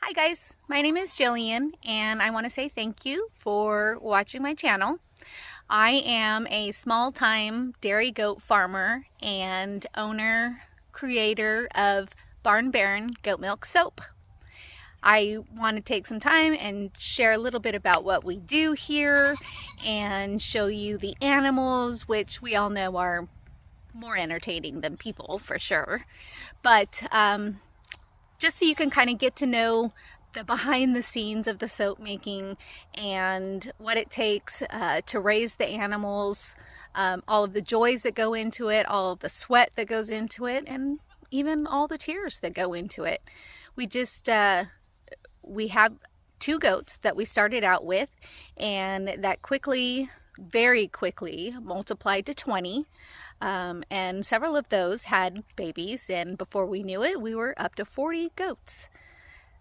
Hi guys, my name is Jillian and I want to say thank you for watching my channel. I am a small-time dairy goat farmer and owner, creator of Barn Bairn goat milk soap. I want to take some time and share a little bit about what we do here and show you the animals, which we all know are more entertaining than people for sure. But just so you can kind of get to know the behind the scenes of the soap making and what it takes to raise the animals, all of the joys that go into it, all of the sweat that goes into it, and even all the tears that go into it. We have 2 goats that we started out with, and that very quickly multiplied to 20. And several of those had babies, and before we knew it, we were up to 40 goats.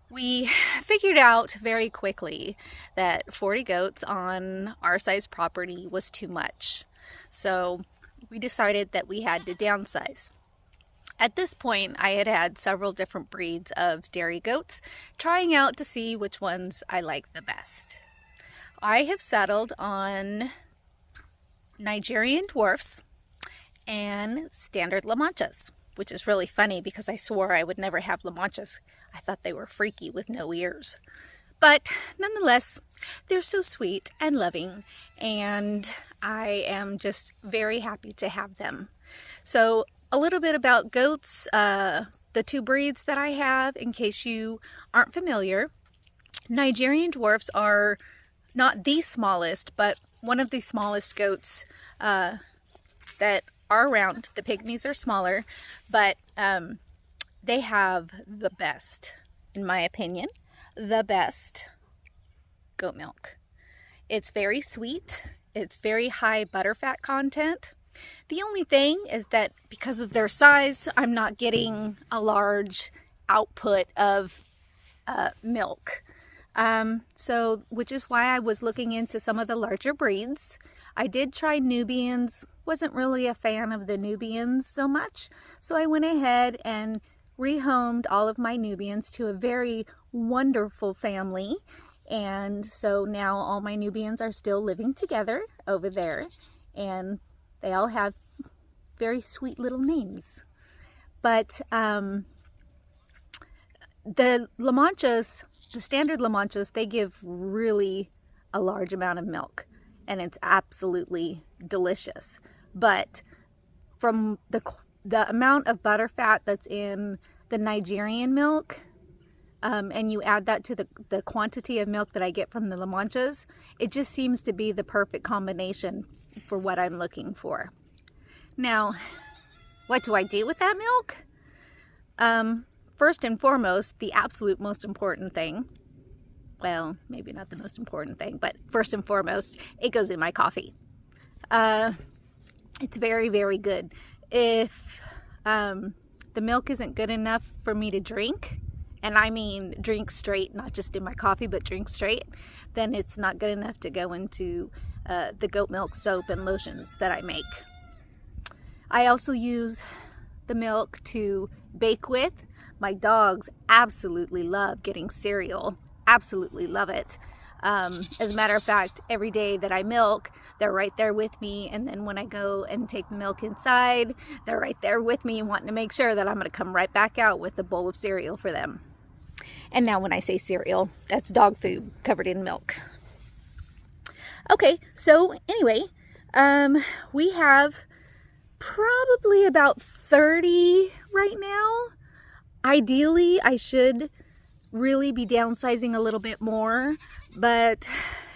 We figured out very quickly that 40 goats on our size property was too much. So we decided that we had to downsize. At this point, I had had several different breeds of dairy goats, trying out to see which ones I like the best. I have settled on Nigerian dwarfs and standard La Manchas, which is really funny because I swore I would never have La Manchas. I thought they were freaky with no ears. But nonetheless, they're so sweet and loving, and I am just very happy to have them. So a little bit about goats, the 2 breeds that I have, in case you aren't familiar. Nigerian dwarfs are not the smallest, but one of the smallest goats that are around. The pygmies are smaller, but they have the best, in my opinion, the best goat milk. It's very sweet. It's very high butterfat content. The only thing is that because of their size, I'm not getting a large output of milk. Which is why I was looking into some of the larger breeds. I did try Nubians, wasn't really a fan of the Nubians so much, so I went ahead and rehomed all of my Nubians to a very wonderful family, and so now all my Nubians are still living together over there, and they all have very sweet little names. But the La Manchas, the standard La Manchas, they give really a large amount of milk, and it's absolutely delicious. But from the amount of butterfat that's in the Nigerian milk, and you add that to the quantity of milk that I get from the La Manchas, it just seems to be the perfect combination for what I'm looking for. Now, what do I do with that milk? First and foremost, the absolute most important thing, well, maybe not the most important thing, but first and foremost, it goes in my coffee. It's very, very good. If the milk isn't good enough for me to drink, and I mean drink straight, not just in my coffee, but drink straight, then it's not good enough to go into the goat milk soap and lotions that I make. I also use the milk to bake with. My dogs absolutely love getting cereal, absolutely love it. As a matter of fact, every day that I milk, they're right there with me, and then when I go and take the milk inside, they're right there with me, wanting to make sure that I'm going to come right back out with a bowl of cereal for them. And now when I say cereal, that's dog food covered in milk. Okay, so anyway, we have probably about 30 right now. Ideally, I should really be downsizing a little bit more, but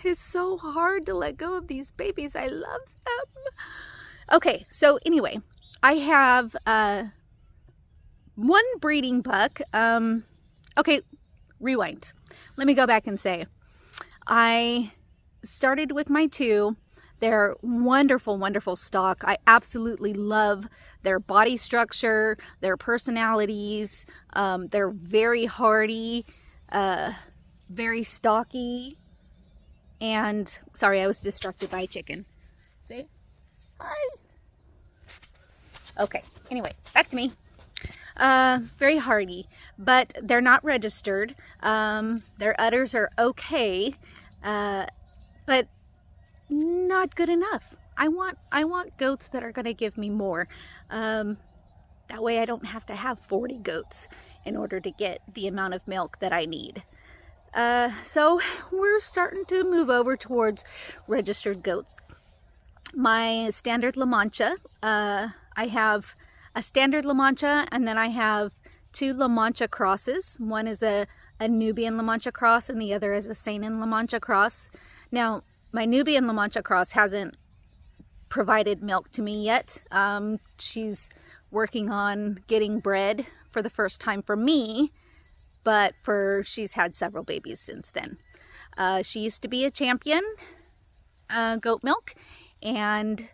it's so hard to let go of these babies. I love them. Okay, so anyway, I have 1 breeding buck. Okay, rewind. Let me go back and say, I started with my 2. They're wonderful, wonderful stock. I absolutely love their body structure, their personalities. They're very hardy, very stocky. And, sorry, I was distracted by a chicken. Say hi. Okay, anyway, back to me. very hardy, but they're not registered. Their udders are okay, but not good enough. I want goats that are going to give me more. That way I don't have to have 40 goats in order to get the amount of milk that I need. So we're starting to move over towards registered goats. My standard La Mancha, I have a standard La Mancha, and then I have two La Mancha crosses. One is a Nubian La Mancha cross, and the other is a Saanen La Mancha cross. Now, my Nubian La Mancha cross hasn't provided milk to me yet. She's working on getting bred for the first time for me, but she's had several babies since then. She used to be a champion goat milk, and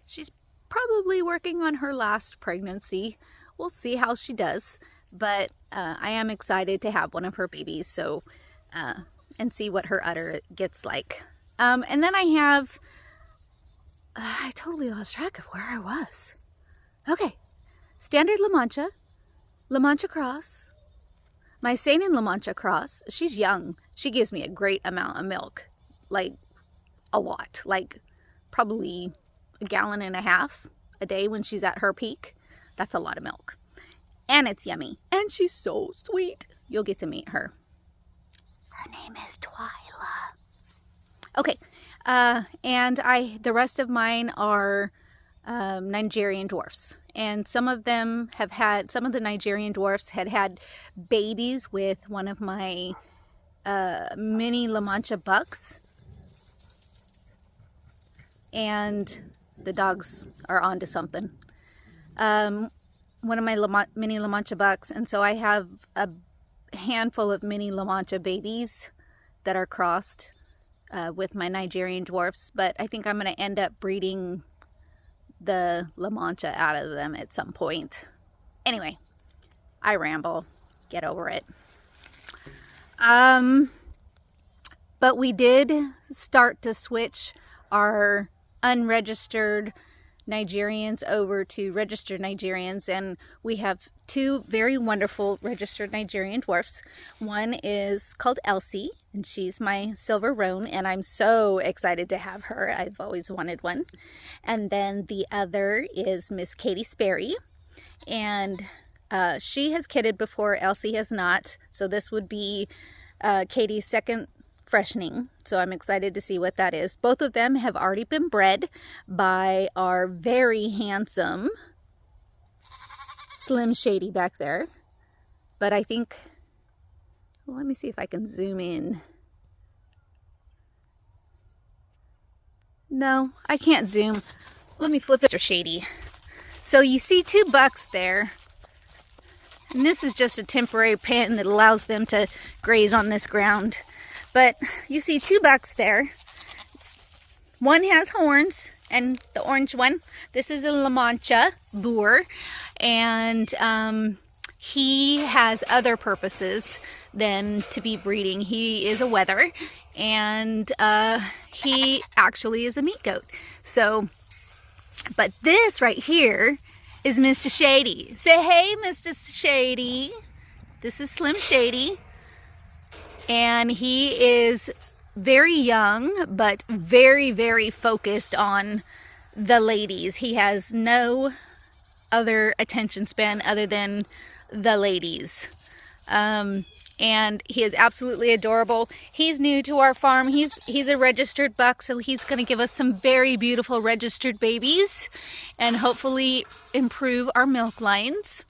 she's probably working on her last pregnancy. We'll see how she does, but I am excited to have one of her babies, so and see what her udder gets like. And then I have I totally lost track of where I was. Okay, standard La Mancha cross, my Saanen La Mancha cross. She's young. She gives me a great amount of milk, like a lot, like probably 1.5 gallons a day when she's at her peak. That's a lot of milk, and it's yummy, and she's so sweet. You'll get to meet her. Her name is Twyla. Okay, and the rest of mine are Nigerian dwarfs, and some of the Nigerian dwarfs had babies with one of my mini La Mancha bucks, and the dogs are onto something. One of my mini La Mancha bucks, and so I have a handful of mini La Mancha babies that are crossed with my Nigerian dwarfs, but I think I'm going to end up breeding the La Mancha out of them at some point. Anyway, I ramble. Get over it. But we did start to switch our unregistered Nigerians over to registered Nigerians, and we have two very wonderful registered Nigerian dwarfs. One is called Elsie, and she's my silver roan, and I'm so excited to have her. I've always wanted one. And then the other is Miss Katie Sperry, and she has kidded before. Elsie has not, so this would be Katie's second freshening, so I'm excited to see what that is. Both of them have already been bred by our very handsome Slim Shady back there, but I think, well, let me see if I can zoom in. No, I can't zoom. Let me flip it to Shady. So you see two bucks there, and this is just a temporary pen that allows them to graze on this ground. But you see two bucks there. One has horns, and the orange one, this is a La Mancha boer, and he has other purposes than to be breeding. He is a wether, and he actually is a meat goat. So, but this right here is Mr. Shady. Say hey, Mr. Shady. This is Slim Shady. And he is very young, but very, very focused on the ladies. He has no other attention span other than the ladies. And he is absolutely adorable. He's new to our farm. He's a registered buck, so he's going to give us some very beautiful registered babies and hopefully improve our milk lines.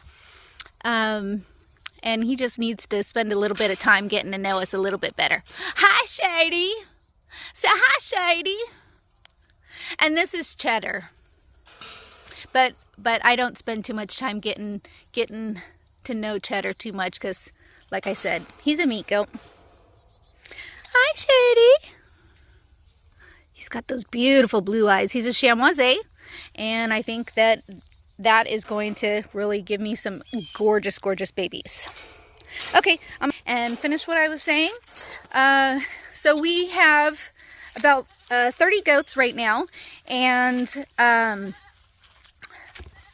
And he just needs to spend a little bit of time getting to know us a little bit better. Hi, Shady. Say hi, Shady. And this is Cheddar. But I don't spend too much time getting to know Cheddar too much because, like I said, he's a meat goat. Hi, Shady. He's got those beautiful blue eyes. He's a chamois, and I think that is going to really give me some gorgeous, gorgeous babies. Okay, and finish what I was saying. So we have about 30 goats right now, and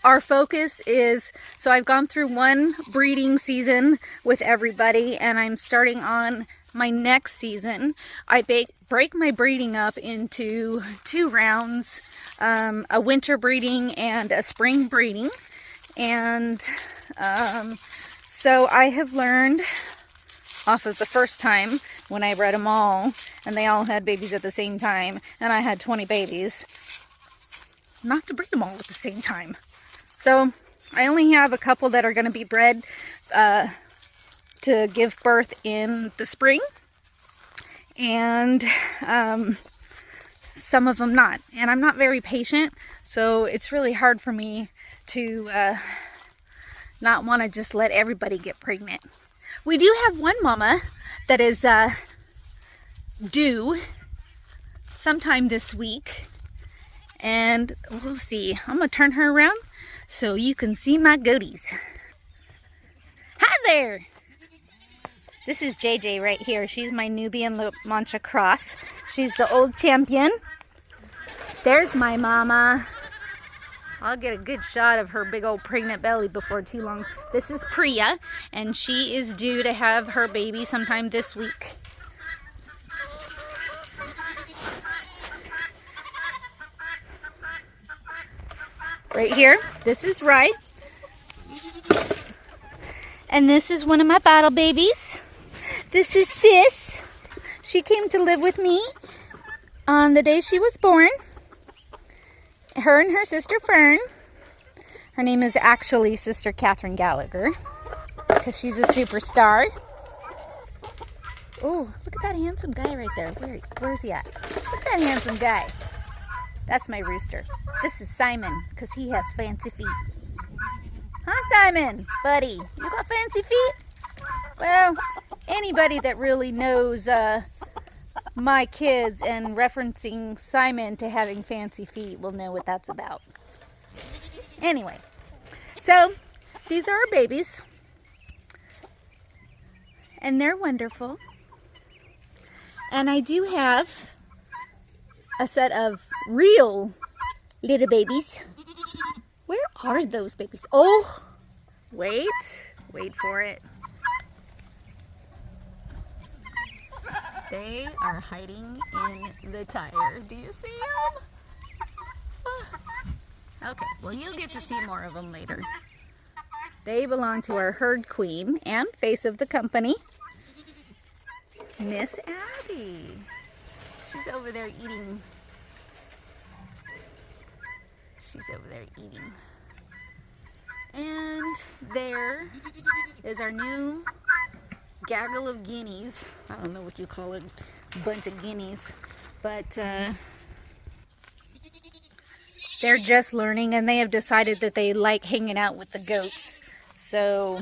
our focus is, so I've gone through one breeding season with everybody, and I'm starting on my next season. I break my breeding up into 2 rounds, a winter breeding and a spring breeding. And so I have learned off of the first time when I bred them all, and they all had babies at the same time, and I had 20 babies, not to breed them all at the same time. So I only have a couple that are going to be bred to give birth in the spring, and some of them not. And I'm not very patient, so it's really hard for me to not want to just let everybody get pregnant. We do have one mama that is due sometime this week, and we'll see. I'm going to turn her around so you can see my goaties. Hi there! This is JJ right here. She's my Nubian La Mancha Cross. She's the old champion. There's my mama. I'll get a good shot of her big old pregnant belly before too long. This is Priya, and she is due to have her baby sometime this week. Right here, this is Rye. And this is one of my battle babies. This is Sis. She came to live with me on the day she was born. Her and her sister Fern. Her name is actually Sister Catherine Gallagher, because she's a superstar. Oh, look at that handsome guy right there. Where's he at? Look at that handsome guy. That's my rooster. This is Simon, because he has fancy feet. Huh, Simon? Buddy, you got fancy feet? Well, anybody that really knows my kids and referencing Simon to having fancy feet will know what that's about. Anyway, so these are our babies, and they're wonderful. And I do have a set of real little babies. Where are those babies? Oh, wait for it. They are hiding in the tire. Do you see them? Oh. Okay, well, you'll get to see more of them later. They belong to our herd queen and face of the company, Miss Abby. She's over there eating. And there is our new gaggle of guineas. I don't know what you call it, a bunch of guineas, but they're just learning, and they have decided that they like hanging out with the goats. So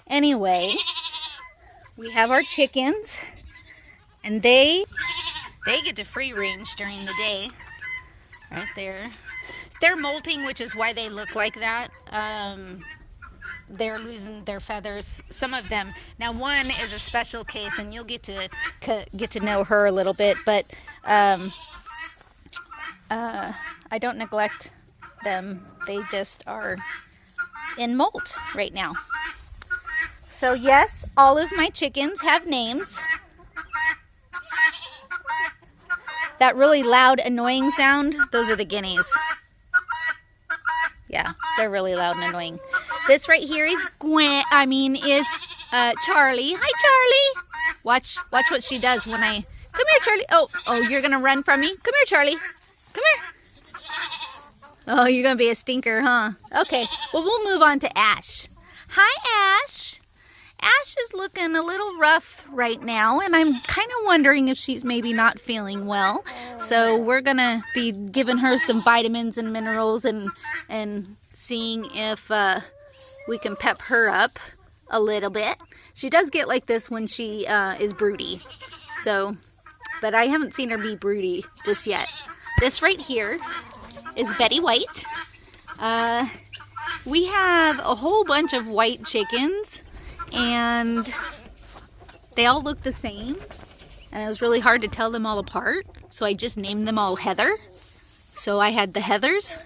anyway, we have our chickens, and they get to free range during the day. Right there, they're molting, which is why they look like that. They're losing their feathers, some of them. Now, one is a special case, and you'll get to know her a little bit, but I don't neglect them. They just are in molt right now. So yes, all of my chickens have names. That really loud, annoying sound, those are the guineas. Yeah, they're really loud and annoying. This right here is Charlie. Hi, Charlie. Watch what she does when I... Come here, Charlie. Oh, you're going to run from me? Come here, Charlie. Come here. Oh, you're going to be a stinker, huh? Okay, well, we'll move on to Ash. Hi, Ash. Ash is looking a little rough right now, and I'm kind of wondering if she's maybe not feeling well. So we're going to be giving her some vitamins and minerals and seeing if we can pep her up a little bit. She does get like this when she is broody. So, but I haven't seen her be broody just yet. This right here is Betty White. We have a whole bunch of white chickens, and they all look the same, and it was really hard to tell them all apart, so I just named them all Heather. So I had the heathers,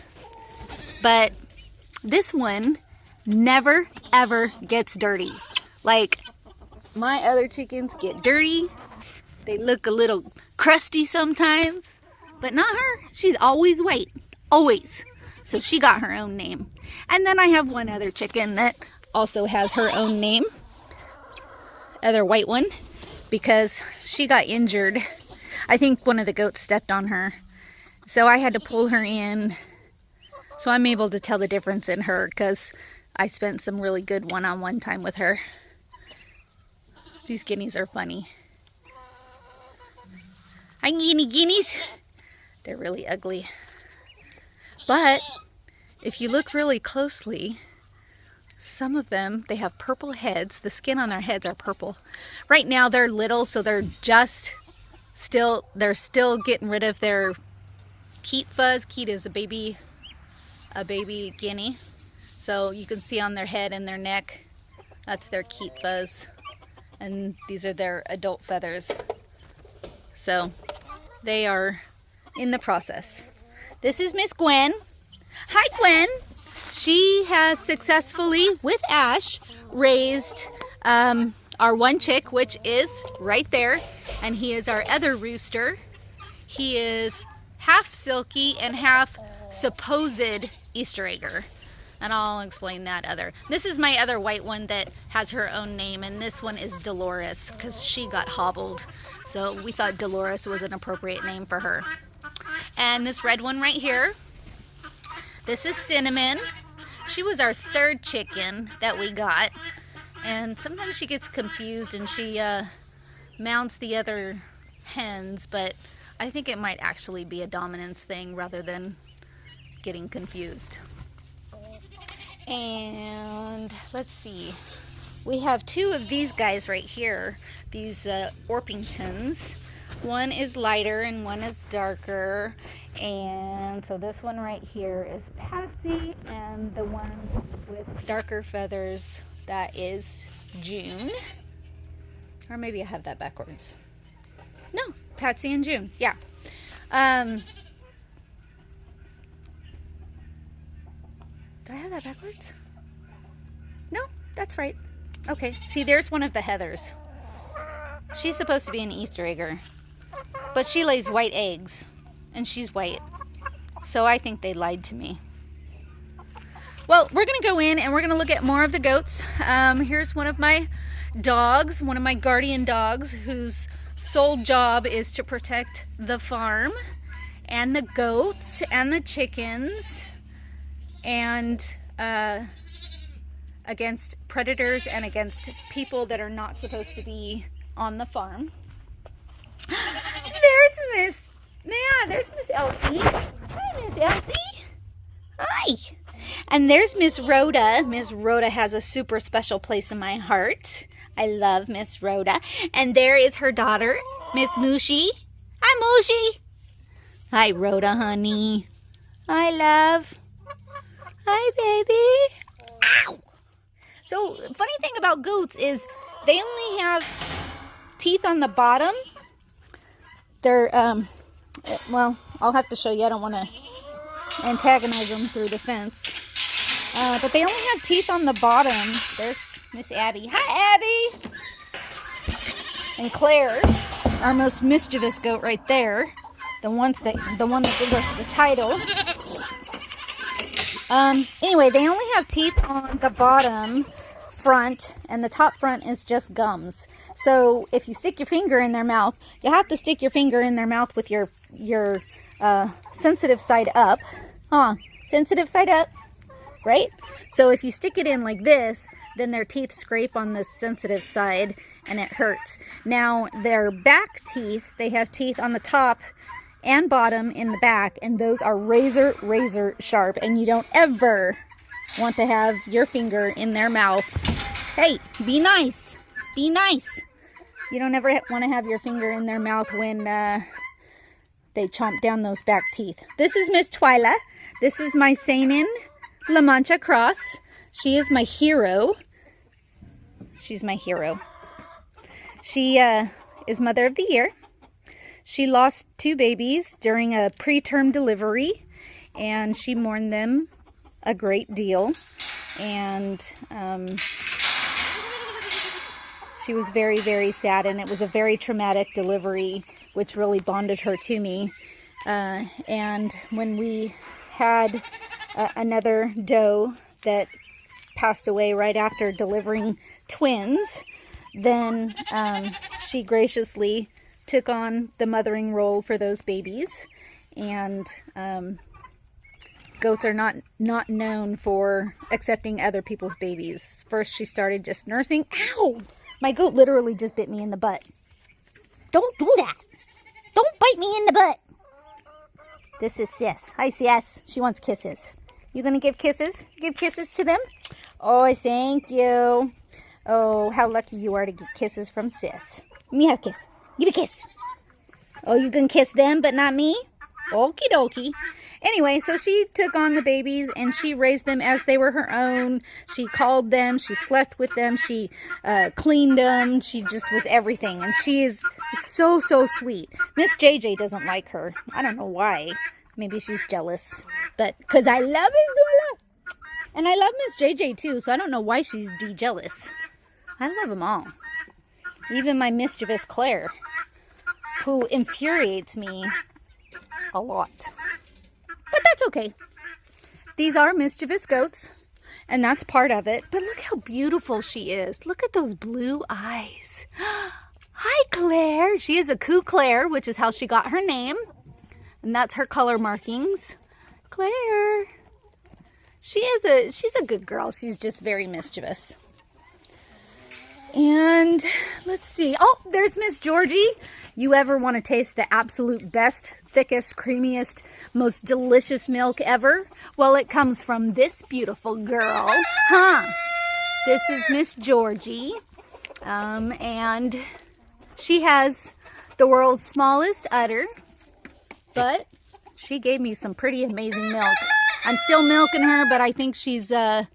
but this one never ever gets dirty. Like my other chickens get dirty. They look a little crusty sometimes, but not her. She's always white, always. So she got her own name. And then I have one other chicken that also has her own name, other white one, because she got injured. I think one of the goats stepped on her. So I had to pull her in. So I'm able to tell the difference in her because I spent some really good one-on-one time with her. These guineas are funny. Hi, guineas. They're really ugly. But if you look really closely, some of them, they have purple heads. The skin on their heads are purple. Right now they're little, so they're still getting rid of their Keat fuzz. Keat is a baby guinea. So you can see on their head and their neck, that's their Keat fuzz. And these are their adult feathers. So they are in the process. This is Miss Gwen. Hi, Gwen. She has successfully, with Ash, raised our one chick, which is right there. And he is our other rooster. He is half silky and half supposed Easter egger. And I'll explain that other. This is my other white one that has her own name, and this one is Dolores because she got hobbled. So we thought Dolores was an appropriate name for her. And this red one right here, this is Cinnamon. She was our third chicken that we got. And sometimes she gets confused and she mounts the other hens, but I think it might actually be a dominance thing rather than getting confused. And let's see, we have two of these guys right here, these Orpingtons. One is lighter and one is darker. And so this one right here is Patsy, and the one with darker feathers, that is June. Or maybe I have that backwards. No, Patsy and June, yeah. Do I have that backwards? No, that's right. Okay, see, there's one of the heathers. She's supposed to be an Easter egger, but she lays white eggs, and she's white. So I think they lied to me. Well, we're going to go in and we're going to look at more of the goats. Here's one of my dogs, one of my guardian dogs, whose sole job is to protect the farm and the goats and the chickens and against predators and against people that are not supposed to be on the farm. There's Miss Elsie. Hi, Miss Elsie. Hi. And there's Miss Rhoda. Miss Rhoda has a super special place in my heart. I love Miss Rhoda. And there is her daughter, Miss Mushy. Hi, Mushy. Hi, Rhoda, honey. Hi, love. Hi, baby. Ow! So, funny thing about goats is they only have teeth on the bottom. They're, well, I'll have to show you. I don't want to antagonize them through the fence. But they only have teeth on the bottom. There's Miss Abby. Hi, Abby! And Claire, our most mischievous goat right there. The one that gives us the title. Anyway, they only have teeth on the bottom front, and the top front is just gums. So if you stick your finger in their mouth, you have to stick your finger in their mouth with your sensitive side up. Sensitive side up, right? So if you stick it in like this, then their teeth scrape on the sensitive side and it hurts. Now their back teeth, they have teeth on the top and bottom in the back, and those are razor sharp, and you don't ever want to have your finger in their mouth. Hey, be nice. Be nice. You don't ever want to have your finger in their mouth when they chomp down those back teeth. This is Miss Twyla. This is my Seinen La Mancha Cross. She is my hero. She's my hero. She is Mother of the Year. She lost 2 babies during a preterm delivery, and she mourned them a great deal. And she was very, very sad, and it was a very traumatic delivery, which really bonded her to me. And when we had another doe that passed away right after delivering twins, then she graciously took on the mothering role for those babies. And goats are not known for accepting other people's babies. First, she started just nursing. Ow! My goat literally just bit me in the butt. Don't do that. Don't bite me in the butt. This is Sis. Hi, Sis. She wants kisses. You gonna give kisses? Give kisses to them? Oh, thank you. Oh, how lucky you are to get kisses from Sis. Let me have a kiss. Give a kiss. Oh, you can kiss them, but not me? Okie dokie. Anyway, so she took on the babies and she raised them as they were her own. She called them, she slept with them, she cleaned them, she just was everything. And she is so, so sweet. Miss JJ doesn't like her. I don't know why. Maybe she's jealous. But, because I love Isabella. And I love Miss JJ too, so I don't know why she's jealous. I love them all. Even my mischievous Claire, who infuriates me a lot. But that's okay. These are mischievous goats, and that's part of it. But look how beautiful she is. Look at those blue eyes. Hi, Claire. She is a Coo Claire, which is how she got her name. And that's her color markings. Claire. She's a good girl. She's just very mischievous. And let's see. Oh, there's Miss Georgie. You ever want to taste the absolute best, thickest, creamiest, most delicious milk ever? Well, it comes from this beautiful girl. Huh? This is Miss Georgie. And she has the world's smallest udder, but she gave me some pretty amazing milk. I'm still milking her, but I think she's, I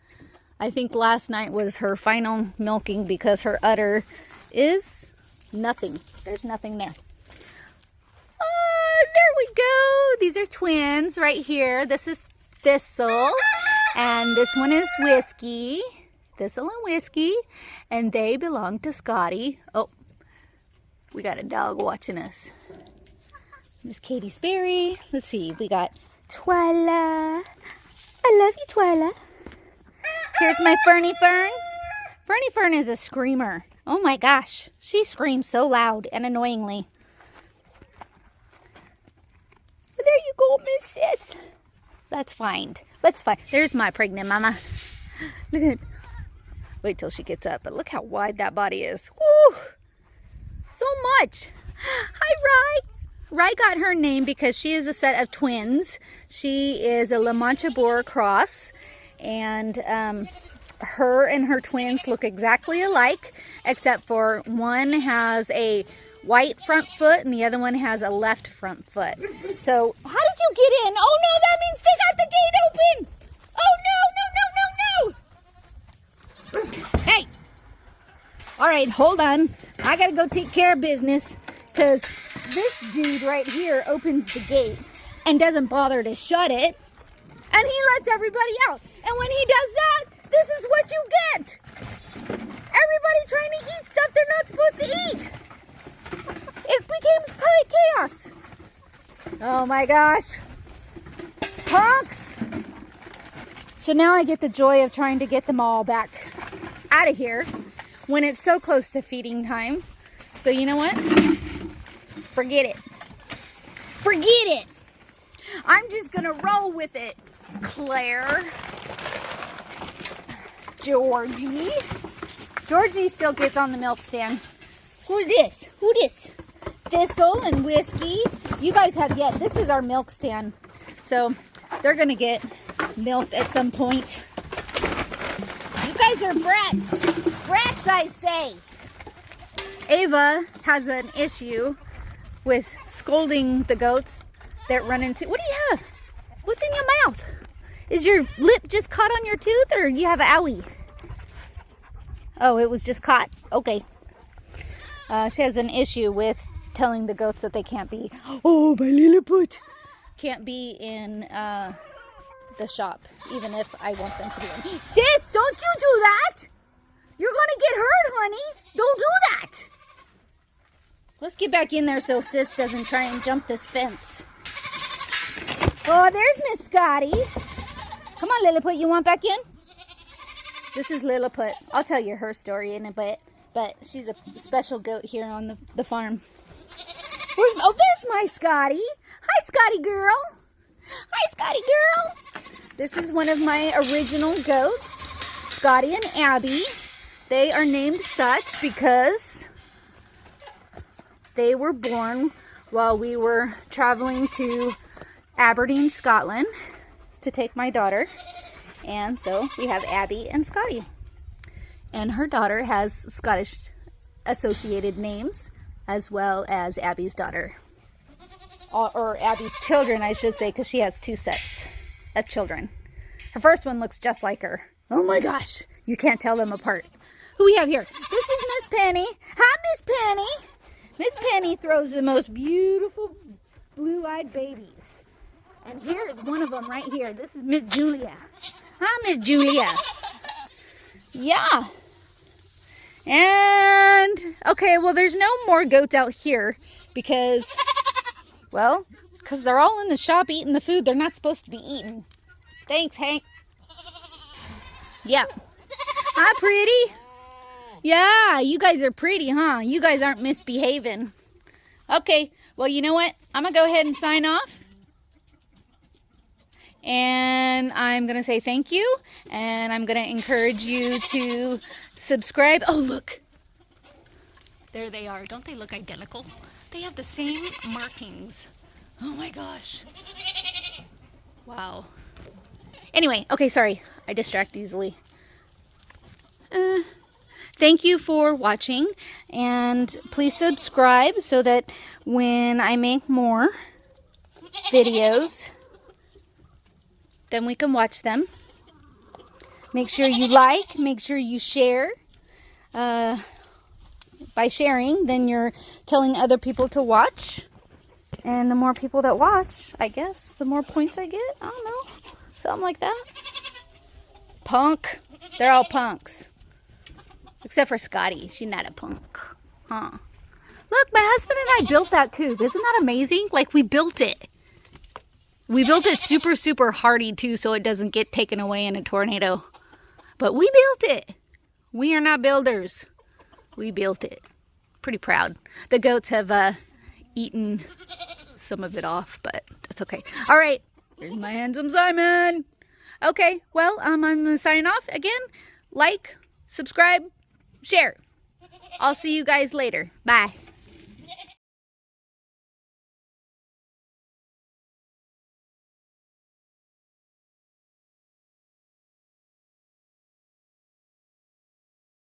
think last night was her final milking because her udder is nothing. There's nothing there. Oh, there we go. These are twins right here. This is Thistle, and this one is Whiskey. Thistle and Whiskey, and they belong to Scotty. Oh, we got a dog watching us. Miss Katie Sperry. Let's see. We got Twyla. I love you, Twyla. Here's my Fernie Fern. Fernie Fern is a screamer. Oh my gosh. She screams so loud and annoyingly. There you go, Miss Sis. That's fine. That's fine. There's my pregnant mama. Look at it. Wait till she gets up. But look how wide that body is. Woo! So much. Hi, Rye. Rye got her name because she is a set of twins. She is a La Mancha Boer cross. And her and her twins look exactly alike, except for one has a white front foot and the other one has a left front foot. So, how did you get in? Oh no, that means they got the gate open! Oh no, no, no, no, no! Hey! Alright, hold on. I gotta go take care of business, because this dude right here opens the gate and doesn't bother to shut it, and he lets everybody out. And when he does that, this is what you get. Everybody trying to eat stuff they're not supposed to eat. It became chaos. Oh my gosh. Honks. So now I get the joy of trying to get them all back out of here when it's so close to feeding time. So you know what? Forget it. Forget it. I'm just gonna roll with it, Claire. Georgie. Georgie still gets on the milk stand. Who's this? Who this? Thistle and Whiskey. You guys have yet. This is our milk stand. So they're going to get milked at some point. You guys are brats. Brats, I say. Ava has an issue with scolding the goats that run into... What do you have? What's in your mouth? Is your lip just caught on your tooth, or you have an owie? Oh, it was just caught. Okay. She has an issue with telling the goats that they can't be, oh, my Lilliput, can't be in the shop, even if I want them to be in. Sis, don't you do that! You're gonna get hurt, honey. Don't do that. Let's get back in there so Sis doesn't try and jump this fence. Oh, there's Miss Scotty. Come on, Lilliput, you want back in? This is Lilliput. I'll tell you her story in a bit, but she's a special goat here on the farm. Oh, there's my Scotty. Hi, Scotty girl. Hi, Scotty girl. This is one of my original goats, Scotty and Abby. They are named such because they were born while we were traveling to Aberdeen, Scotland to take my daughter. And so we have Abby and Scotty. And her daughter has Scottish associated names as well as Abby's daughter. Or Abby's children, I should say, because she has 2 sets of children. Her first one looks just like her. Oh my gosh, you can't tell them apart. Who we have here? This is Miss Penny. Hi, Miss Penny. Miss Penny throws the most beautiful blue-eyed babies. And here is one of them right here. This is Miss Julia. Hi, Miss Julia. Yeah. And, okay, well, there's no more goats out here because, well, because they're all in the shop eating the food they're not supposed to be eating. Thanks, Hank. Yeah. Hi, pretty. Yeah, you guys are pretty, huh? You guys aren't misbehaving. Okay, well, you know what? I'm going to go ahead and sign off. And I'm going to say thank you. And I'm going to encourage you to subscribe. Oh, look. There they are. Don't they look identical? They have the same markings. Oh, my gosh. Wow. Anyway, okay, sorry. I distract easily. Thank you for watching, and please subscribe so that when I make more videos, then we can watch them. Make sure you like, make sure you share. By sharing, then you're telling other people to watch. And the more people that watch, I guess, the more points I get. I don't know. Something like that. Punk. They're all punks. Except for Scotty. She's not a punk. Huh. Look, my husband and I built that coop. Isn't that amazing? Like, we built it. We built it super, super hardy, too, so it doesn't get taken away in a tornado. But we built it. We are not builders. We built it. Pretty proud. The goats have eaten some of it off, but that's okay. All right. Here's my handsome Simon. Okay, well, I'm going to sign off again. Like, subscribe, share. I'll see you guys later. Bye.